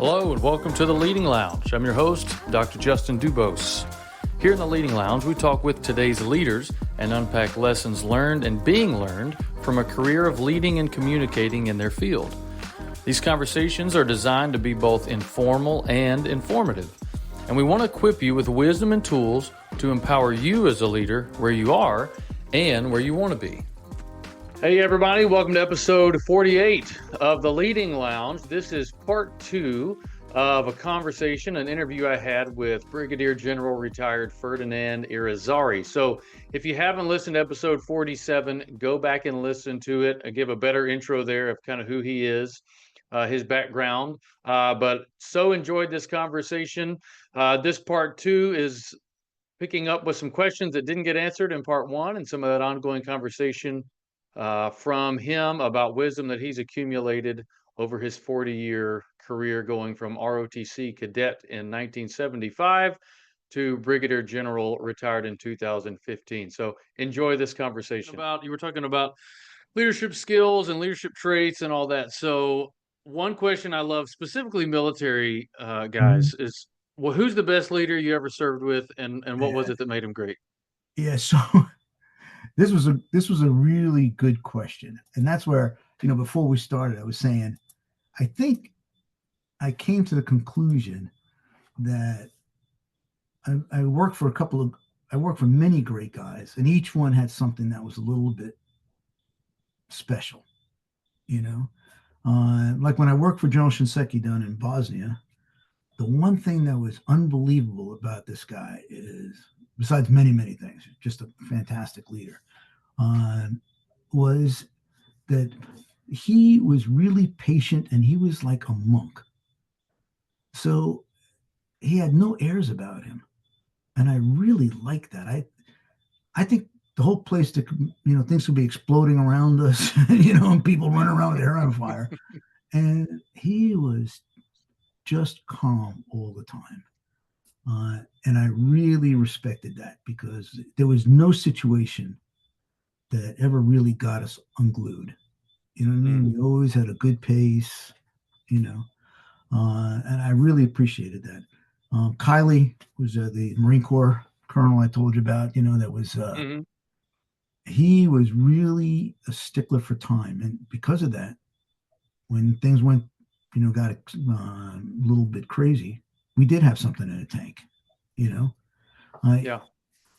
Hello and welcome to the Leading Lounge. I'm your host, Dr. Justin Dubose. Here in the Leading Lounge, we talk with today's leaders and unpack lessons learned and being learned from a career of leading and communicating in their field. These conversations are designed to be both informal and informative, and we want to equip you with wisdom and tools to empower you as a leader where you are and where you want to be. Hey everybody, welcome to episode 48 of the Leading Lounge. This is part 2 of a conversation, an interview I had with Brigadier General retired Ferd Irizarry. So if you haven't listened to episode 47, go back and listen to it. I give a better intro there of kind of who he is, his background, but so enjoyed this conversation. This part 2 is picking up with some questions that didn't get answered in part 1 and some of that ongoing conversation from him about wisdom that he's accumulated over his 40-year career, going from ROTC cadet in 1975 to Brigadier General, retired in 2015. So enjoy this conversation. You were talking about leadership skills and leadership traits and all that. So one question I love, specifically military guys, is, well, who's the best leader you ever served with, and what was it that made him great? Yeah, so this was a really good question. And that's where, before we started, I was saying, I think I came to the conclusion that I worked for many great guys, and each one had something that was a little bit special, like when I worked for General Shinseki down in Bosnia, the one thing that was unbelievable about this guy is, besides many, many things, just a fantastic leader, was that he was really patient, and he was like a monk. So he had no airs about him. And I really like that. I think the whole place, things could be exploding around us, and people running around with their hair on fire. And he was just calm all the time. And I really respected that, because there was no situation that ever really got us unglued. You know what I mean? We always had a good pace, and I really appreciated that. Kylie was the Marine Corps colonel I told you about, that was, he was really a stickler for time. And because of that, when things went, got a little bit crazy, we did have something in the tank, Yeah.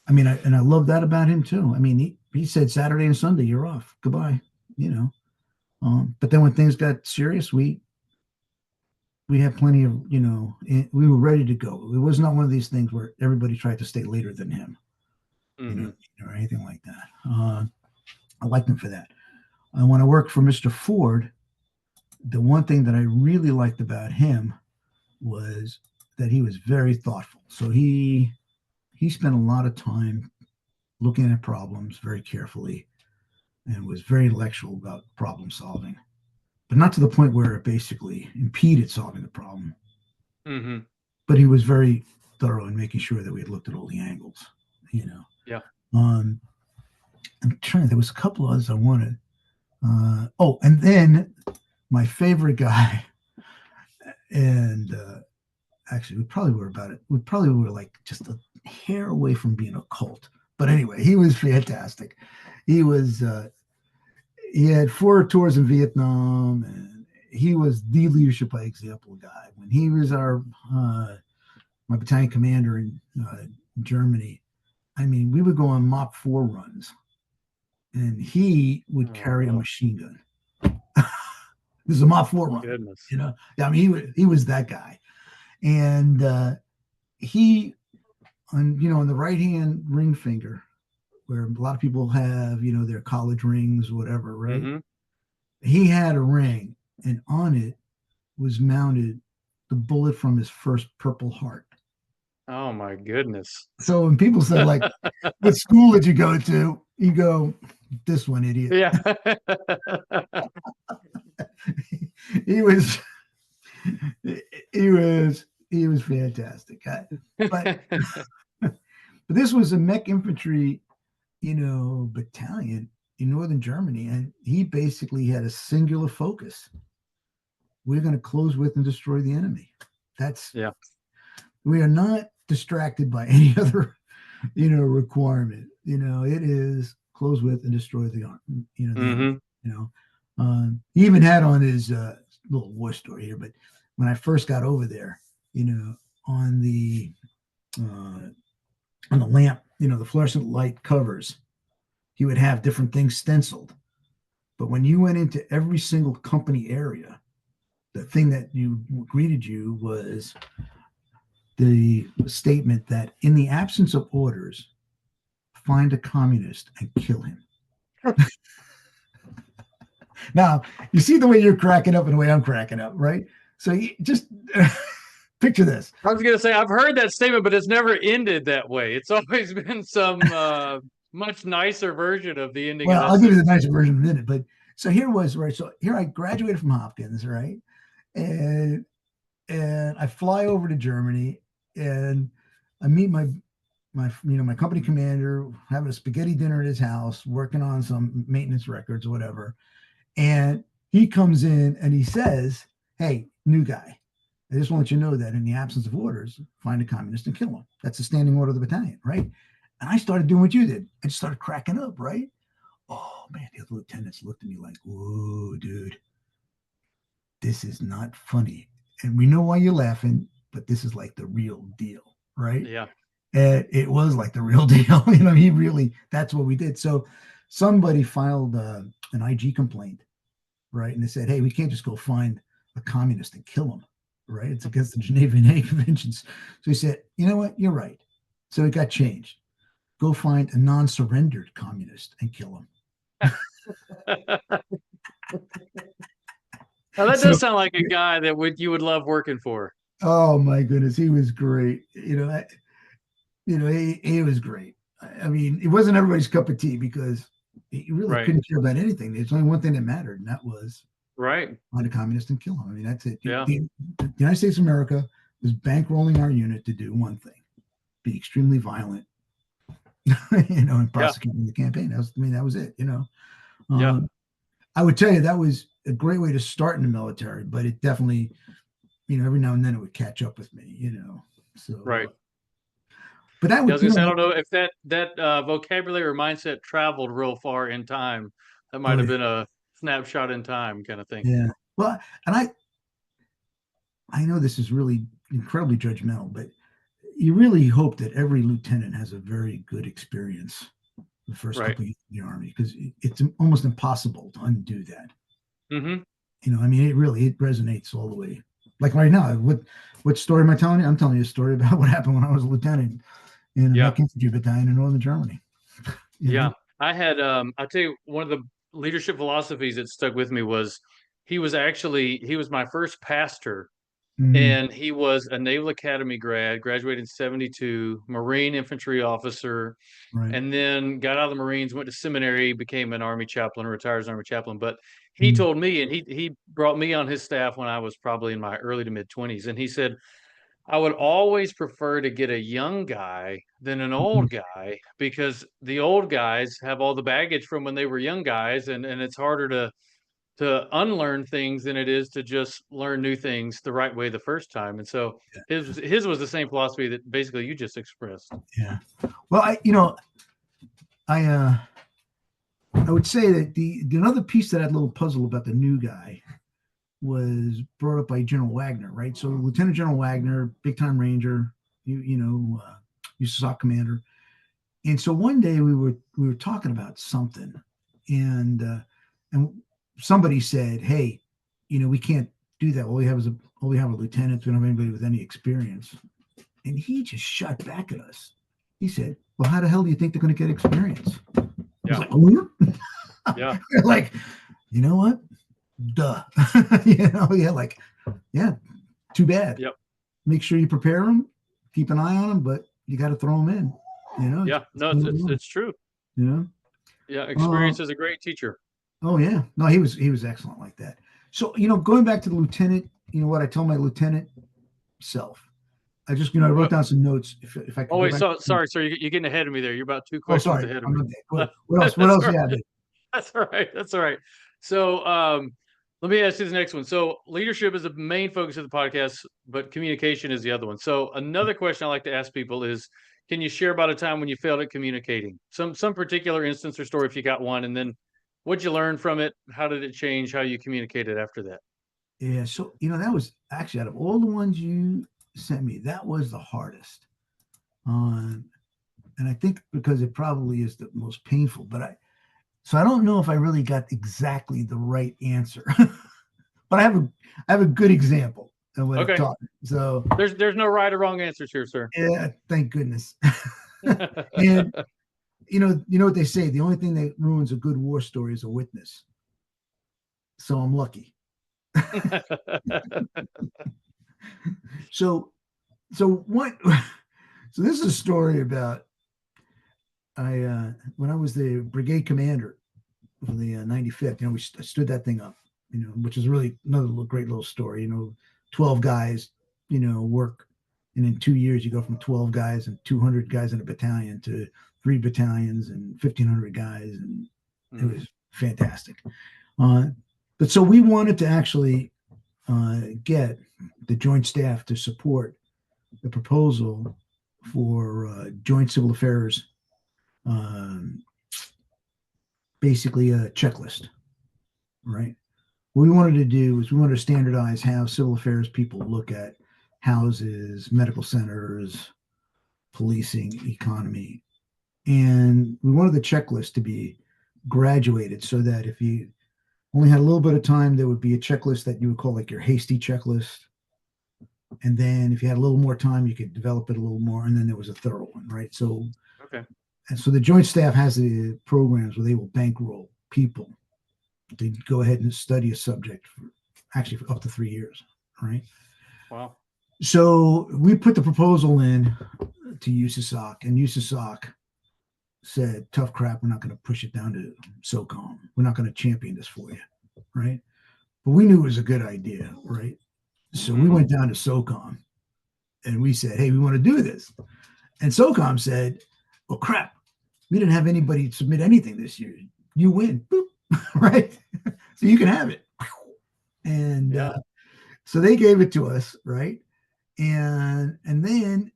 I mean, I love that about him too. I mean, he said Saturday and Sunday, you're off, goodbye, but then when things got serious, we had plenty of, we were ready to go. It was not one of these things where everybody tried to stay later than him, or anything like that. I liked him for that. And when I worked for Mr. Ford, the one thing that I really liked about him was that he was very thoughtful. So he spent a lot of time looking at problems very carefully, and was very intellectual about problem solving, but not to the point where it basically impeded solving the problem. But he was very thorough in making sure that we had looked at all the angles, Yeah. I'm trying, there was a couple others I wanted. And then my favorite guy, and actually we probably were like just a hair away from being a cult. But anyway, he was fantastic. He was, he had 4 tours in Vietnam, and he was the leadership by example guy. When he was my battalion commander in Germany, I mean, we would go on Mop 4 runs, and he would carry a machine gun. This is a Mop 4 run. Goodness. I mean, he was that guy. And he, on the right hand ring finger, where a lot of people have, their college rings or whatever, right? He had a ring, and on it was mounted the bullet from his first Purple Heart. Oh my goodness. So when people say, like, what school did you go to? You go, this one, idiot. Yeah. He was fantastic. But this was a mech infantry, battalion in northern Germany, and he basically had a singular focus. we're going to close with and destroy the enemy. Yeah. We are not distracted by any other, requirement. It is close with and destroy the army. He even had on his little war story here, but when I first got over there, on the lamp, the fluorescent light covers, he would have different things stenciled. But when you went into every single company area, the thing that greeted you was the statement that in the absence of orders, find a communist and kill him. Now, you see the way you're cracking up and the way I'm cracking up, right? So you just picture this. I was going to say, I've heard that statement, but it's never ended that way. It's always been some much nicer version of the ending. Well, I'll give you the nicer version in a minute. But so here was, right? So here I graduated from Hopkins, right? And I fly over to Germany and I meet my company commander, having a spaghetti dinner at his house, working on some maintenance records or whatever. And he comes in and he says, "Hey, new guy, I just want you to know that in the absence of orders, find a communist and kill him." That's the standing order of the battalion, right? And I started doing what you did. I just started cracking up, right? Oh, man, the other lieutenants looked at me like, "Whoa, dude, this is not funny. And we know why you're laughing, but this is like the real deal," right? Yeah. And it was like the real deal. He really, that's what we did. So somebody filed an IG complaint, right? And they said, "Hey, we can't just go find a communist and kill him, right? It's against the Geneva Conventions." So he said, "You know what? You're right." So it got changed. Go find a non-surrendered communist and kill him. Now, that does sound like a guy that you would love working for. Oh my goodness, he was great. He was great. I mean, it wasn't everybody's cup of tea because he really couldn't care about anything. There's only one thing that mattered, and that was find a communist and kill him. I mean, that's it. Yeah. The United States of America was bankrolling our unit to do one thing: be extremely violent, and prosecuting the campaign. That was it. I would tell you that was a great way to start in the military, but it definitely, every now and then it would catch up with me, So right. But that would, I don't know if that vocabulary or mindset traveled real far in time. That might have been a snapshot in time kind of thing. Yeah. Well, and I know this is really incredibly judgmental, but you really hope that every lieutenant has a very good experience the first couple of years in the Army, because it's almost impossible to undo that. Mm-hmm. It resonates all the way. Like right now, what story am I telling you? I'm telling you a story about what happened when I was a lieutenant in the infantry battalion in northern Germany. I had I'll tell you, one of the leadership philosophies that stuck with me was he was my first pastor. Mm-hmm. And he was a Naval Academy graduated in 1972, Marine infantry officer, and then got out of the Marines, went to seminary, became an Army chaplain, retired as an Army chaplain. But he told me, and he brought me on his staff when I was probably in my early to mid-20s, and he said, "I would always prefer to get a young guy than an old guy, because the old guys have all the baggage from when they were young guys, and it's harder to unlearn things than it is to just learn new things the right way the first time." And so his was the same philosophy that basically you just expressed. Yeah. Well, I would say that the another piece to that little puzzle about the new guy was brought up by General Wagner, right? So Lieutenant General Wagner, big time Ranger, used to SOC commander. And so one day we were talking about something, and somebody said, "Hey, we can't do that. All we have are lieutenants. We don't have anybody with any experience." And he just shot back at us. He said, "Well, how the hell do you think they're going to get experience?" Yeah. I was like, "Oh, yeah. Like, you know what? Duh." Too bad. Yep. Make sure you prepare them, keep an eye on them, but you got to throw them in. It's true. Yeah, experience is a great teacher. Oh yeah, no, he was excellent like that. So going back to the lieutenant, what I tell my lieutenant self, I just I wrote down some notes. If I could. Oh wait, sorry, sir, you're getting ahead of me there. You're about 2 questions ahead of me. What else? What else? Yeah. That's all right. So Let me ask you the next one. So leadership is the main focus of the podcast, but communication is the other one. So another question I like to ask people is, can you share about a time when you failed at communicating? Some particular instance or story if you got one, and then what'd you learn from it? How did it change how you communicated after that? Yeah, so that was actually, out of all the ones you sent me, that was the hardest. Um, and I think because it probably is the most painful. So I don't know if I really got exactly the right answer, but I have a good example of what it Okay. taught me. So There's no right or wrong answers here, sir. yeah, thank goodness. And what they say: the only thing that ruins a good war story is a witness. So I'm lucky. So so what? So this is a story about when I was the brigade commander for the 95th. We stood that thing up. Which is really another great little story. 12 guys. Work, and in 2 years you go from 12 guys and 200 guys in a battalion to 3 battalions and 1,500 guys, and it was fantastic. But so we wanted to actually get the Joint Staff to support the proposal for Joint Civil Affairs, basically a checklist, right? What we wanted to do is we wanted to standardize how civil affairs people look at houses, medical centers, policing, economy. And we wanted the checklist to be graduated so that if you only had a little bit of time, there would be a checklist that you would call like your hasty checklist. And then if you had a little more time, you could develop it a little more. And then there was a thorough one, right? So, Okay. and so the Joint Staff has the programs where they will bankroll people to go ahead and study a subject for up to 3 years, right? Wow. So we put the proposal in to USASOC, and USASOC said, tough crap, we're not going to push it down to SOCOM. We're not going to champion this for you, right? But we knew it was a good idea, right? So we went down to SOCOM and we said, hey, we want to do this. And SOCOM said, well, crap, we didn't have anybody submit anything this year. You win, boop, right? So you can have it. And so they gave it to us, right? And then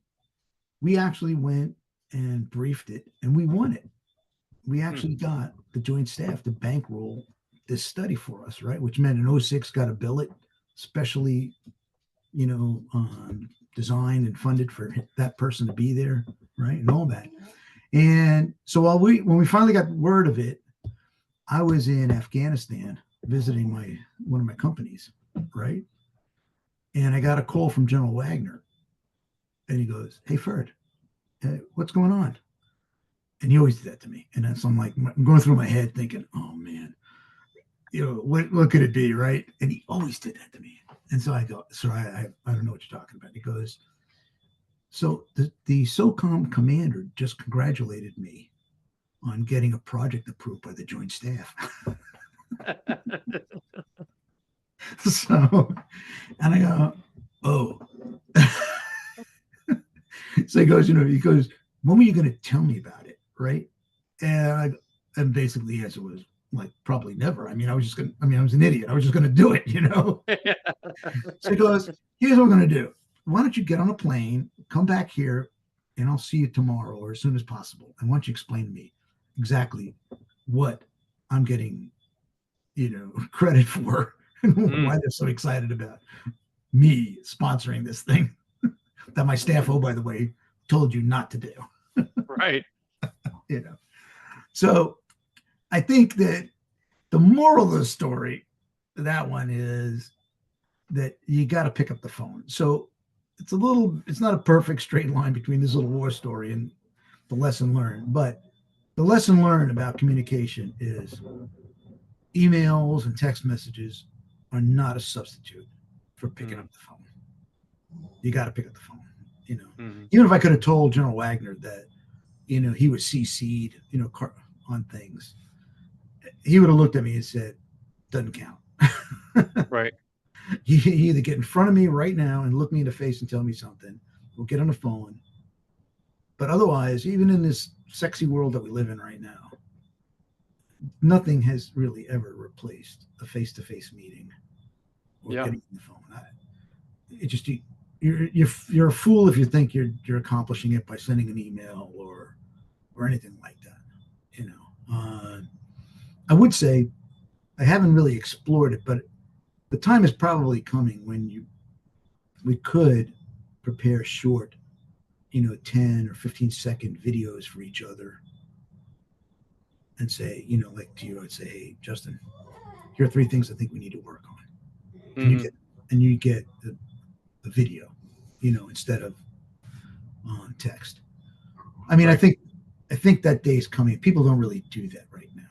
we actually went and briefed it, and we won it. We actually got the Joint Staff to bankroll this study for us, right? Which meant in 06 got a billet, specially, designed and funded for that person to be there, right? And all that. And so when we finally got word of it, I was in Afghanistan visiting one of my companies, right? And I got a call from General Wagner, and he goes, "Hey, Ferd, what's going on?" And he always did that to me. And so I'm going through my head thinking, "Oh man, what could it be, right?" And he always did that to me. And so I go, "Sir, I don't know what you're talking about." He goes, "So the SOCOM commander just congratulated me on getting a project approved by the Joint Staff." So, and I go, "Oh." So he goes, "When were you going to tell me about it?" Right. And basically the answer was like, probably never. I was an idiot. I was just going to do it, So he goes, "Here's what we're going to do. Why don't you get on a plane, come back here, and I'll see you tomorrow or as soon as possible. And why don't you explain to me exactly what I'm getting, credit for and why they're so excited about me sponsoring this thing that my staff, oh, by the way, told you not to do." Right. So I think that the moral of the story, that one is that you got to pick up the phone. So it's not a perfect straight line between this little war story and the lesson learned, but the lesson learned about communication is emails and text messages are not a substitute for picking up the phone. You got to pick up the phone. Even if I could have told General Wagner that, he was CC'd, on things, he would have looked at me and said, "Doesn't count." Right. You either get in front of me right now and look me in the face and tell me something. We'll get on the phone. But otherwise, even in this sexy world that we live in right now, nothing has really ever replaced a face-to-face meeting or Yeah. getting on the phone. It just you're a fool if you think you're accomplishing it by sending an email or anything like that. You know, I would say I haven't really explored it, but the time is probably coming when we could prepare short, 10 or 15-second videos for each other and say, like to you, I'd say, hey, Justin, here are 3 things I think we need to work on. And you get the video, instead of on text. I mean, Right. I think that day is coming. People don't really do that right now,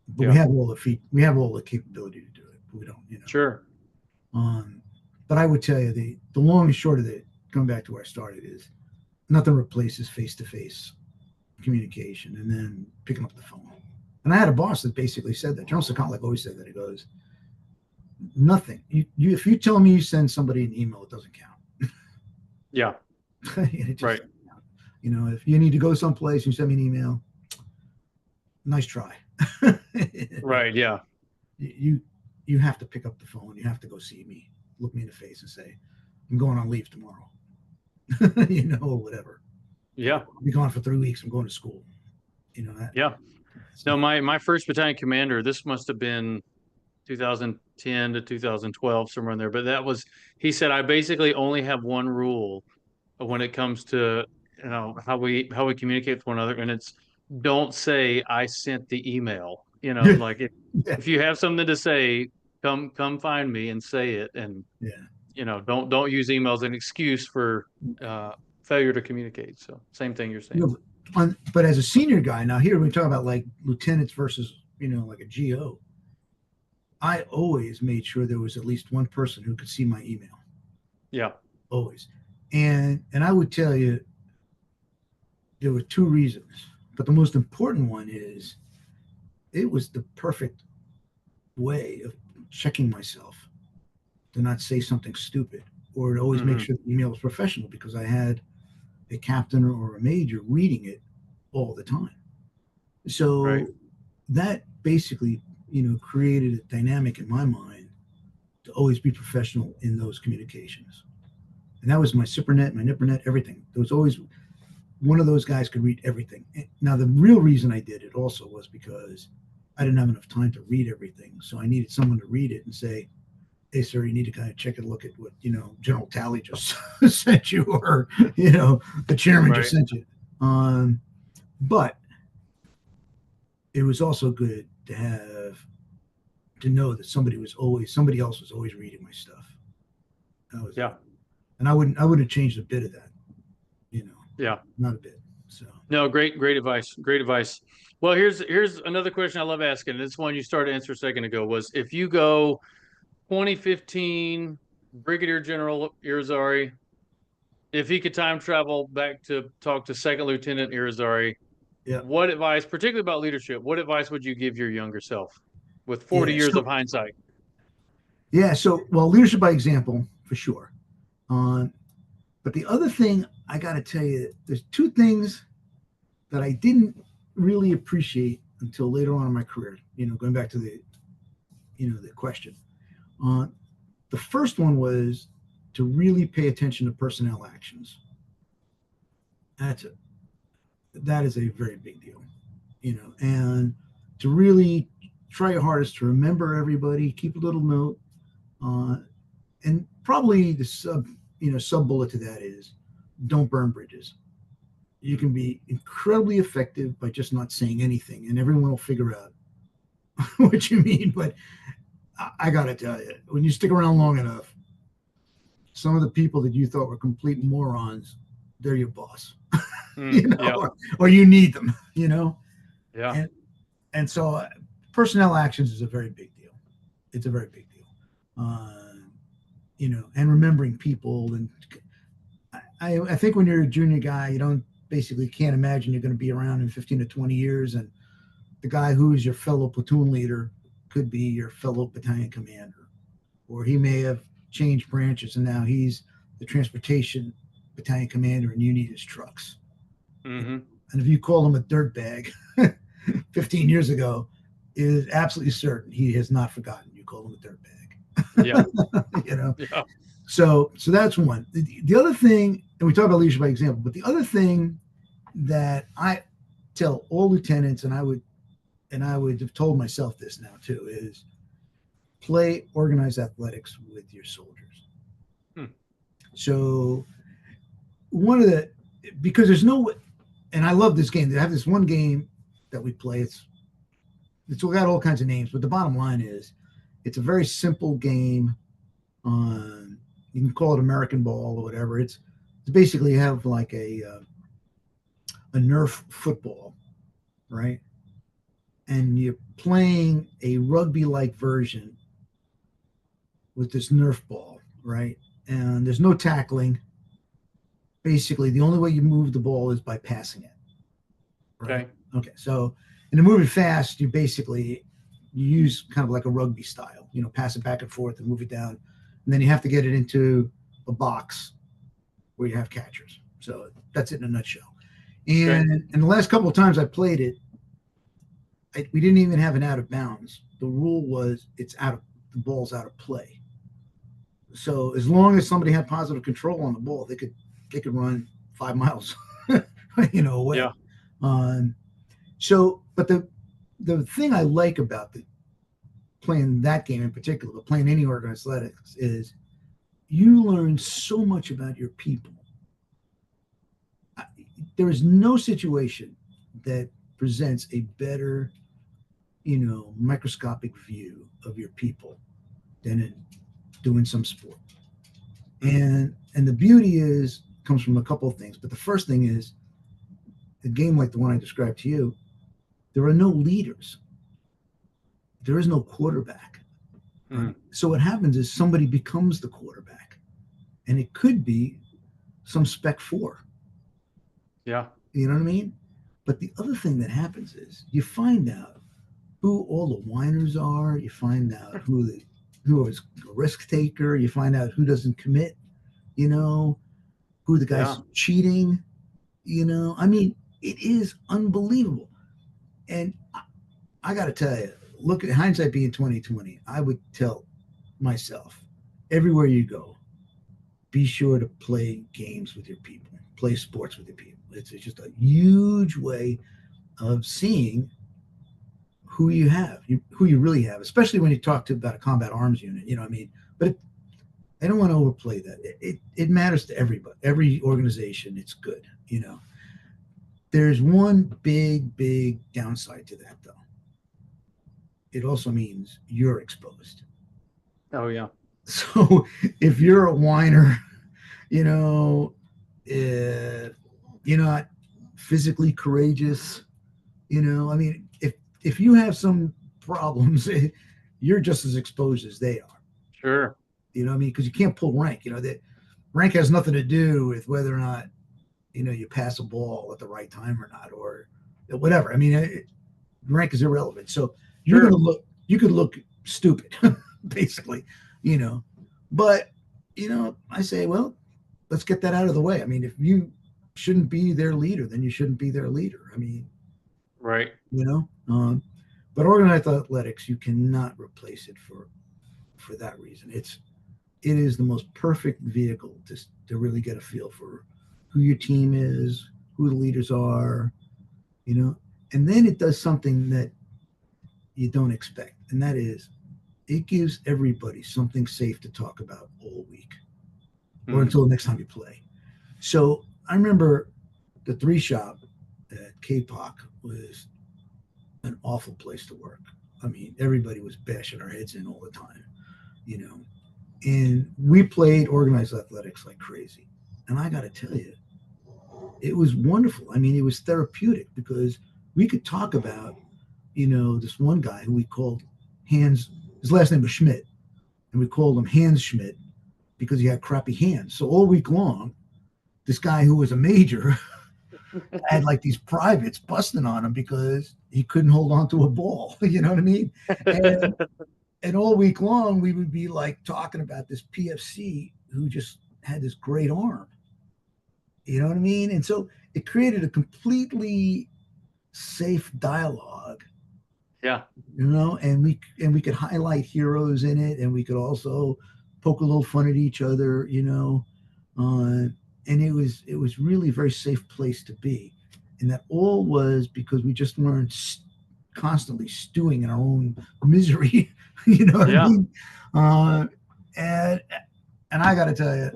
but Yeah. we have all the capability to do it, but we don't, Sure. But I would tell you the long and short of it, going back to where I started, is nothing replaces face-to-face communication and then picking up the phone. And I had a boss that basically said that. General Sakalik always said that. He goes, nothing. You if you tell me you send somebody an email, it doesn't count. Yeah. It just Right. doesn't count. If you need to go someplace, you send me an email. Nice try. Right. Yeah. You have to pick up the phone. You have to go see me, look me in the face, and say, I'm going on leave tomorrow. Or whatever. Yeah. I'll be gone for 3 weeks. I'm going to school. That. Yeah. No, my first battalion commander, this must have been 2010 to 2012, somewhere in there. But he said, I basically only have one rule when it comes to, how we communicate with one another. And it's, don't say I sent the email, like Yeah. if you have something to say, come find me and say it. And, Yeah. don't use email as an excuse for, failure to communicate. So same thing you're saying. But as a senior guy, now here we talk about like lieutenants versus, like a GO. I always made sure there was at least one person who could see my email. Yeah. Always. And I would tell you there were 2 reasons, but the most important one is it was the perfect way of checking myself to not say something stupid or to always make sure the email was professional, because I had a captain or a major reading it all the time. So Right. that basically, created a dynamic in my mind to always be professional in those communications. And that was my SIPRNet, my NIPRNet, everything. There was always one of those guys could read everything. Now, the real reason I did it also was because I didn't have enough time to read everything. So I needed someone to read it and say, hey, sir, you need to kind of check and look at what, General Talley just sent you, or, the chairman just sent you. But it was also good to know that somebody else was always reading my stuff. And I wouldn't change a bit of that, Yeah. not a bit. So No, great advice. Great advice. Well, here's another question I love asking. This one you started to answer a second ago was, if you go 2015, Brigadier General Irizarry, if he could time travel back to talk to Second Lieutenant Irizarry, yeah, what advice, particularly about leadership, what advice would you give your younger self with 40 yeah. years So of hindsight? well, leadership by example for sure. But the other thing I got to tell you, there's 2 things that I didn't really appreciate until later on in my career. Going back to the question. The first one was to really pay attention to personnel actions. That is a very big deal, and to really try your hardest to remember everybody, keep a little note, and probably the sub bullet to that is don't burn bridges. You can be incredibly effective by just not saying anything, and everyone will figure out what you mean. But I got to tell you, when you stick around long enough, some of the people that you thought were complete morons, they're your boss, Yeah. or you need them, Yeah. And so personnel actions is a very big deal. It's a very big deal. And remembering people. And I think when you're a junior guy, you can't imagine you're going to be around in 15 to 20 years. And the guy who is your fellow platoon leader could be your fellow battalion commander, or he may have changed branches and now he's the transportation battalion commander and you need his trucks. Mm-hmm. And if you call him a dirtbag, 15 years ago is absolutely certain he has not forgotten you called him a dirtbag. Yeah. You know, Yeah. so that's one. The other thing, and we talk about leadership by example, but the other thing that I tell all lieutenants, and I would have told myself this now too, is play organized athletics with your soldiers. Hmm. So one of the, because there's no, and I love this game. They have this one game that we play. It's got all kinds of names, but the bottom line is it's a very simple game. You can call it American ball or whatever. It's basically you have like a Nerf football, right? And you're playing a rugby-like version with this Nerf ball, right? And there's no tackling. Basically, the only way you move the ball is by passing it. Right? Okay. So, and to move it fast, you use kind of like a rugby style, pass it back and forth and move it down. And then you have to get it into a box where you have catchers. So that's it in a nutshell. And the last couple of times I played it, we didn't even have an out of bounds. The rule was the ball's out of play. So as long as somebody had positive control on the ball, they could run 5 miles, away. Yeah. So, but the thing I like about playing that game in particular, but playing any organized athletics, is you learn so much about your people. There is no situation that presents a better, microscopic view of your people than in doing some sport. And the beauty comes from a couple of things. But the first thing is, a game like the one I described to you, there are no leaders. There is no quarterback. Right? So what happens is somebody becomes the quarterback. And it could be some Spec 4. Yeah. You know what I mean? But the other thing that happens is you find out who all the whiners are. You find out who is a risk taker. You find out who doesn't commit, who the guy's cheating, I mean, it is unbelievable. And I got to tell you, look at hindsight being 2020. I would tell myself, everywhere you go, be sure to play games with your people, play sports with your people. It's just a huge way of seeing who you have, who you really have, especially when you talk about a combat arms unit, I mean, but I don't want to overplay that. It matters to everybody, every organization. It's good, There's one big downside to that, though. It also means you're exposed. Oh, yeah. So if you're a whiner, you're not physically courageous, I mean, if you have some problems, you're just as exposed as they are. Sure. You know what I mean? Because you can't pull rank. That rank has nothing to do with whether or not, you pass a ball at the right time or not, or whatever. I mean, rank is irrelevant. So you're going to you could look stupid, basically, But, I say, well, let's get that out of the way. I mean, if you shouldn't be their leader, then you shouldn't be their leader. I mean, right. But organized athletics, you cannot replace it for that reason. It is the most perfect vehicle to really get a feel for who your team is, who the leaders are, and then it does something that you don't expect. And that is, it gives everybody something safe to talk about all week or until the next time you play. So I remember the 3 shop at KPOC was an awful place to work. I mean, everybody was bashing our heads in all the time, and we played organized athletics like crazy. And I got to tell you, it was wonderful. I mean, it was therapeutic because we could talk about, this one guy who we called Hans, his last name was Schmidt, and we called him Hans Schmidt because he had crappy hands. So all week long, this guy who was a major had like these privates busting on him because he couldn't hold on to a ball. You know what I mean? And all week long, we would be like talking about this PFC who just had this great arm. You know what I mean? And so it created a completely safe dialogue. Yeah. And we could highlight heroes in it, and we could also poke a little fun at each other, and it was really a very safe place to be, and that all was because we just weren't constantly stewing in our own misery. You know what I mean? And I got to tell you,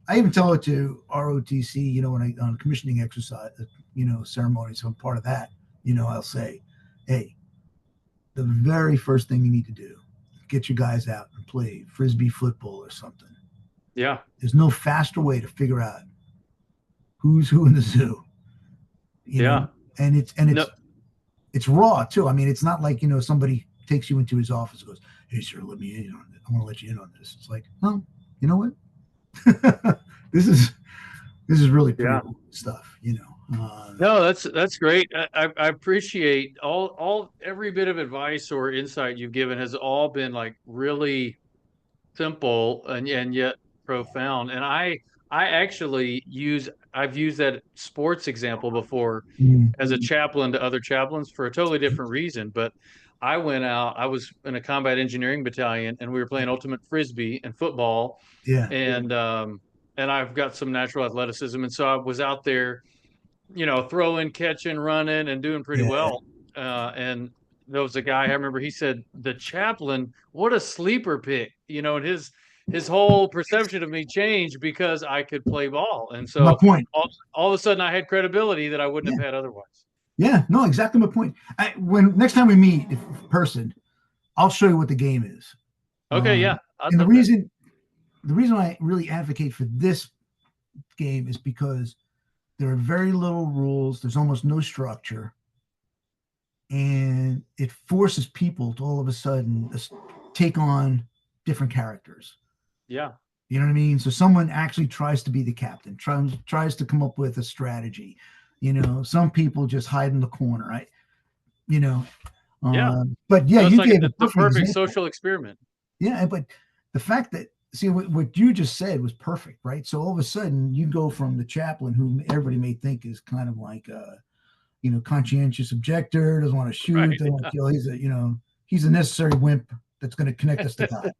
I even tell it to ROTC, when on commissioning exercise, ceremonies, so I'm part of that, I'll say, hey, the very first thing you need to do, get your guys out and play Frisbee football or something. Yeah. There's no faster way to figure out who's who in the zoo. You know? And it's raw too. I mean, it's not like, somebody takes you into his office and goes, hey, sir, let me in on it. I want to let you in on this. It's like, well, you know what? This is really pretty cool stuff, No, that's great. I appreciate every bit of advice or insight you've given has all been like really simple and yet profound. And I've used that sports example before as a chaplain to other chaplains for a totally different reason. But I was in a combat engineering battalion, and we were playing ultimate frisbee and football. Yeah. And I've got some natural athleticism. And so I was out there, throwing, catching, running, and doing pretty well. And there was a guy, I remember, he said, the chaplain, what a sleeper pick, and his whole perception of me changed because I could play ball. And so my point. All of a sudden I had credibility that I wouldn't have had otherwise. Yeah, no, exactly my point. When next time we meet in person, I'll show you what the game is. Okay, yeah. And the reason I really advocate for this game is because there are very little rules. There's almost no structure. And it forces people to all of a sudden take on different characters. Yeah. You know what I mean? So someone actually tries to be the captain, tries to come up with a strategy. Some people just hide in the corner, right? But yeah, you gave the perfect example. Social experiment. Yeah, but the fact that, see, what you just said was perfect, right? So all of a sudden you go from the chaplain, who everybody may think is kind of like a, conscientious objector, doesn't want to shoot, doesn't want to kill. He's a necessary wimp that's going to connect us to God.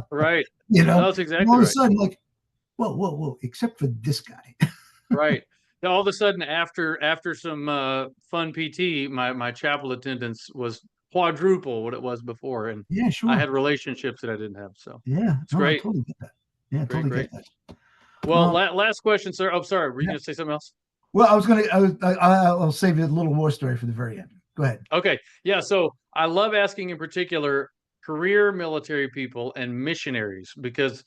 Right. That's exactly all of a right. sudden, like, whoa, except for this guy. Right. All of a sudden, after some fun PT, my chapel attendance was quadruple what it was before, and yeah, sure. I had relationships that I didn't have. So it's great. I totally get that. Yeah, totally get that. Well, last question, sir. Oh, sorry. Were you going to say something else? Well, I'll save you a little war story for the very end. Go ahead. Okay. Yeah. So I love asking in particular career military people and missionaries because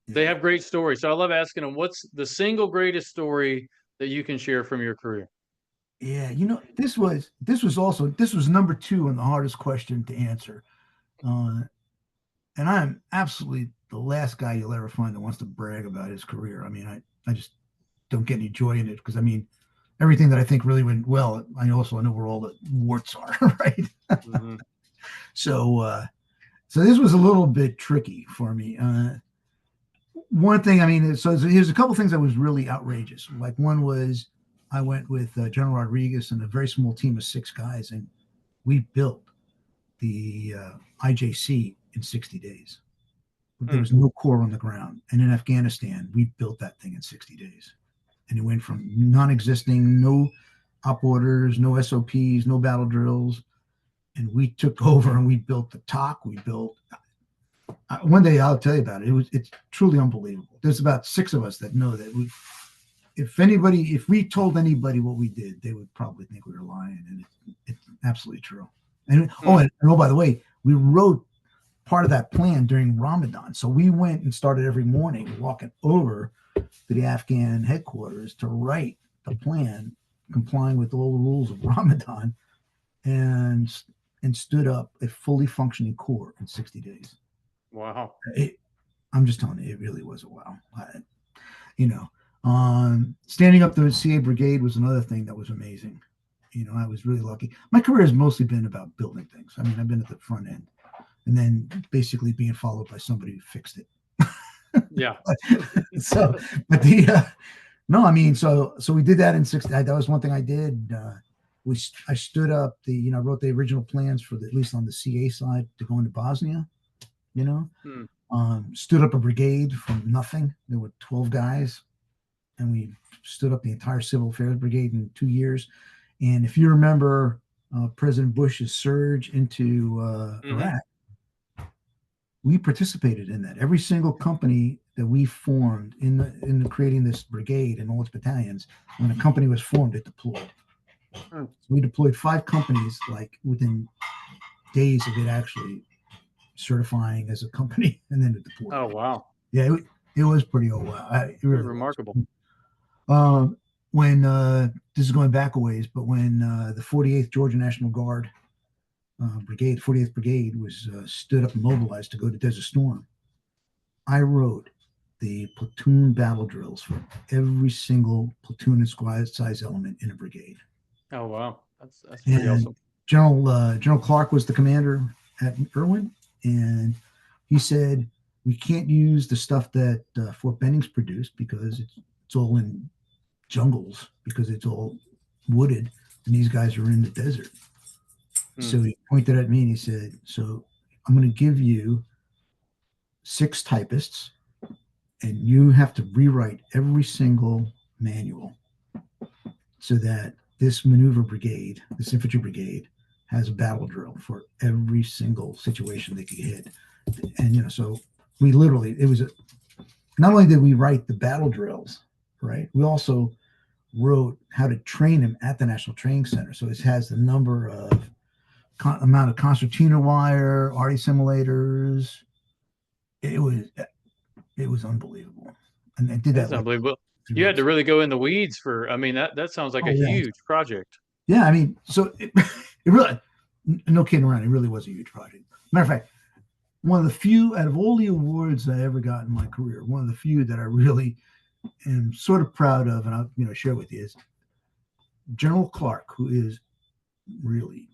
they have great stories. So I love asking them, what's the single greatest story that you can share from your career? Yeah. This was number 2 on the hardest question to answer. And I'm absolutely the last guy you'll ever find that wants to brag about his career. I mean, I just don't get any joy in it because, I mean, everything that I think really went well, I know where all the warts are, right? Mm-hmm. So this was a little bit tricky for me. One thing, I mean, so here's a couple things that was really outrageous. Like, one was I went with General Rodriguez and a very small team of 6 guys, and we built the IJC in 60 days. There was no core on the ground. And in Afghanistan, we built that thing in 60 days. And it went from non-existing, no op orders, no SOPs, no battle drills. And we took over and we built the TOC. We built, one day I'll tell you about it. It's truly unbelievable. There's about 6 of us that know that if we told anybody what we did, they would probably think we were lying. And it's absolutely true. And by the way, we wrote part of that plan during Ramadan. So we went and started every morning walking over to the Afghan headquarters to write the plan, complying with all the rules of Ramadan, and stood up a fully functioning corps in 60 days. Wow. I'm just telling you, it really was a wow. Standing up the CA Brigade was another thing that was amazing. I was really lucky. My career has mostly been about building things. I mean, I've been at the front end and then basically being followed by somebody who fixed it. Yeah. but No, I mean, so we did that in that was one thing I did. I stood up wrote the original plans for at least on the CA side to go into Bosnia. You know, Hmm. stood up a brigade from nothing. There were 12 guys, and we stood up the entire Civil Affairs Brigade in 2 years. And if you remember President Bush's surge into Iraq, we participated in that. Every single company that we formed in the creating this brigade and all its battalions, when a company was formed, it deployed. So we deployed 5 companies like within days of it actually certifying as a company, and then it deployed. Oh, wow. Yeah, it was pretty it really remarkable. When this is going back a ways, but when the 48th Georgia National Guard Brigade, 48th Brigade, was stood up and mobilized to go to Desert Storm, I wrote the platoon battle drills for every single platoon and squad size element in a brigade. Oh, wow. That's pretty awesome. General Clark was the commander at Irwin, and he said, we can't use the stuff that Fort Benning's produced because it's all in jungles, because it's all wooded, and these guys are in the desert. So he pointed at me and he said, so I'm going to give you 6 typists, and you have to rewrite every single manual so that this maneuver brigade, this infantry brigade, has a battle drill for every single situation they could hit. And, so we literally, not only did we write the battle drills, right, we also wrote how to train them at the National Training Center. So it has the number of amount of concertina wire, RD simulators. It was unbelievable. And I did that. That's unbelievable. You had to really go in the weeds that sounds like a huge project. Yeah, I mean, so it really, no kidding around, it really was a huge project. Matter of fact, one of the few, out of all the awards I ever got in my career, one of the few that I really am sort of proud of, and I'll share with you, is General Clark, who is really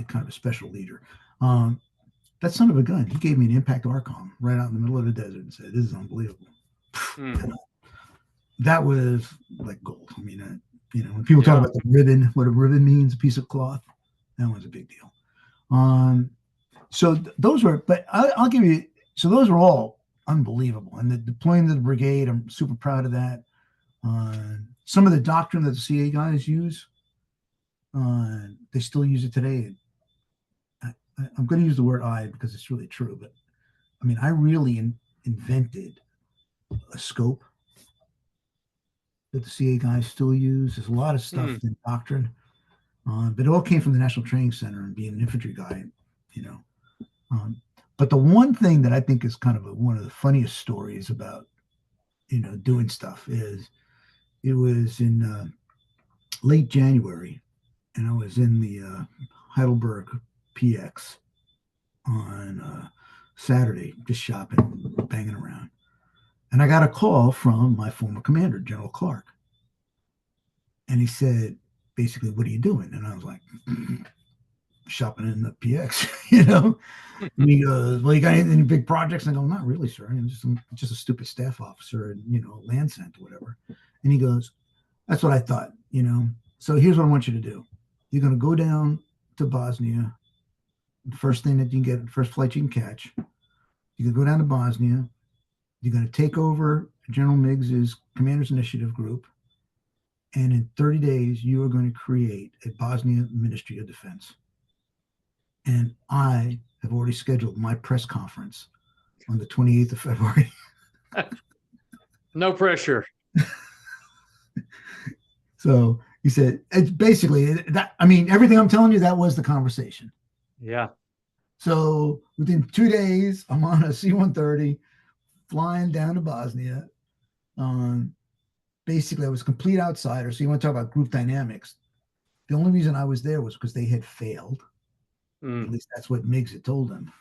kind of a special leader. That son of a gun, he gave me an impact ARCOM right out in the middle of the desert and said, this is unbelievable. That was like gold. I mean, when people talk about the ribbon, what a ribbon means, a piece of cloth, that was a big deal. So those were, but I'll give you, so those were all unbelievable. And the deploying to the brigade, I'm super proud of that. Some of the doctrine that the CA guys use, they still use it today. I'm going to use the word I because it's really true, but I mean, I really invented a scope that the CA guys still use. There's a lot of stuff in doctrine, but it all came from the National Training Center and being an infantry guy, but the one thing that I think is kind of one of the funniest stories about, doing stuff is it was in late January, and I was in the Heidelberg PX on Saturday, just shopping, banging around. And I got a call from my former commander, General Clark. And he said, basically, what are you doing? And I was like, shopping in the PX, And he goes, well, you got any big projects? And I go, not really, sir. I'm just a stupid staff officer and, land sent or whatever. And he goes, that's what I thought, So here's what I want you to do. You're going to go down to Bosnia. The first thing that you can get, the first flight you can catch. You can go down to Bosnia. You're going to take over General Miggs's Commander's Initiative group. And in 30 days, you are going to create a Bosnia Ministry of Defense. And I have already scheduled my press conference on the 28th of February. No pressure. So he said, it's basically that. I mean, everything I'm telling you, that was the conversation. Yeah. So within 2 days, I'm on a C-130 flying down to Bosnia. Basically, I was a complete outsider. So you want to talk about group dynamics. The only reason I was there was because they had failed. At least that's what Miggs had told them.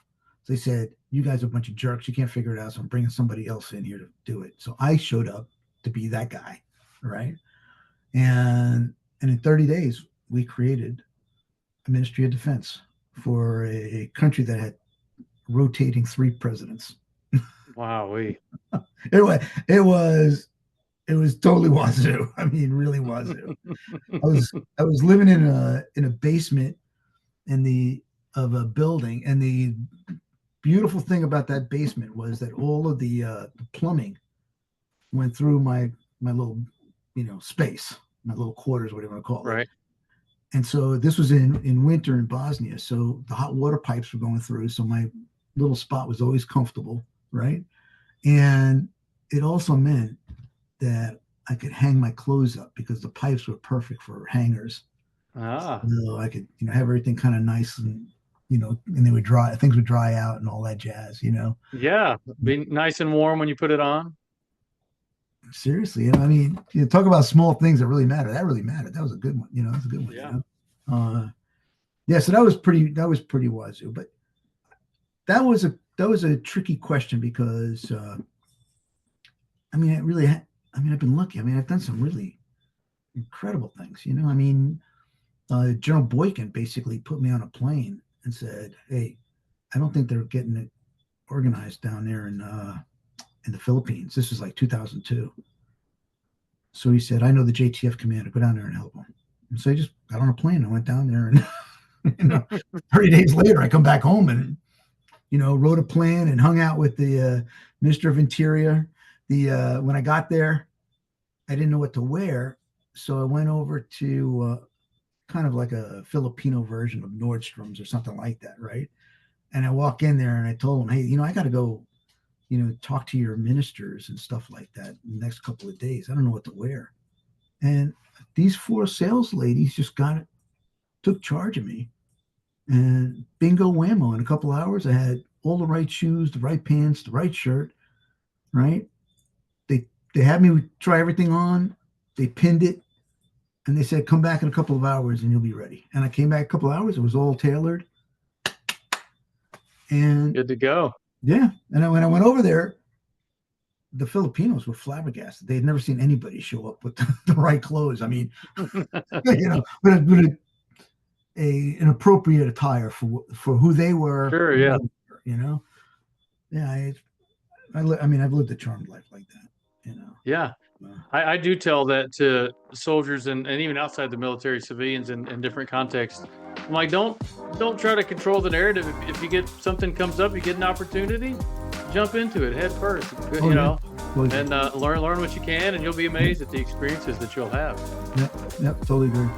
So they said, you guys are a bunch of jerks. You can't figure it out. So I'm bringing somebody else in here to do it. So I showed up to be that guy, right? And in 30 days, we created a Ministry of Defense for a country that had rotating 3 presidents. Wow. It was It was totally wazoo. I mean, really wazoo. I was living in a basement of a building, and the beautiful thing about that basement was that all of the plumbing went through my little, space, my little quarters, whatever you want to call it. Right. And so this was in winter in Bosnia. So the hot water pipes were going through. So my little spot was always comfortable, right? And it also meant that I could hang my clothes up because the pipes were perfect for hangers. So I could, have everything kind of nice and, and they would dry, things would dry out and all that jazz, Yeah. Be nice and warm when you put it on. Seriously, I mean, you talk about small things that really matter. That really mattered. That was a good one. That was a good one. Yeah. Yeah. So that was pretty wazoo. But that was a tricky question because, I've been lucky. I mean, I've done some really incredible things. I mean, General Boykin basically put me on a plane and said, "Hey, I don't think they're getting it organized down there in the Philippines." This was like 2002. So he said, "I know the JTF commander. Go down there and help him." And so I just got on a plane and went down there. And 30 days later, I come back home and wrote a plan and hung out with the Minister of Interior. When I got there, I didn't know what to wear, so I went over to kind of like a Filipino version of Nordstrom's or something like that, right? And I walk in there and I told them, "Hey, I got to go, talk to your ministers and stuff like that in the next couple of days. I don't know what to wear." And these 4 sales ladies just took charge of me, and bingo whammo. In a couple of hours, I had all the right shoes, the right pants, the right shirt, right? They had me try everything on. They pinned it, and they said, "Come back in a couple of hours and you'll be ready." And I came back a couple of hours. It was all tailored. And good to go. Yeah. And when I went over there, the Filipinos were flabbergasted. They had never seen anybody show up with the right clothes. I mean, with an appropriate attire for who they were. Sure, yeah. Yeah. I've lived a charmed life like that. Yeah. I do tell that to soldiers and even outside the military, civilians in different contexts. I'm like, don't try to control the narrative. If you get something comes up, you get an opportunity, jump into it head first, and learn what you can, and you'll be amazed at the experiences that you'll have. Yep, totally agree.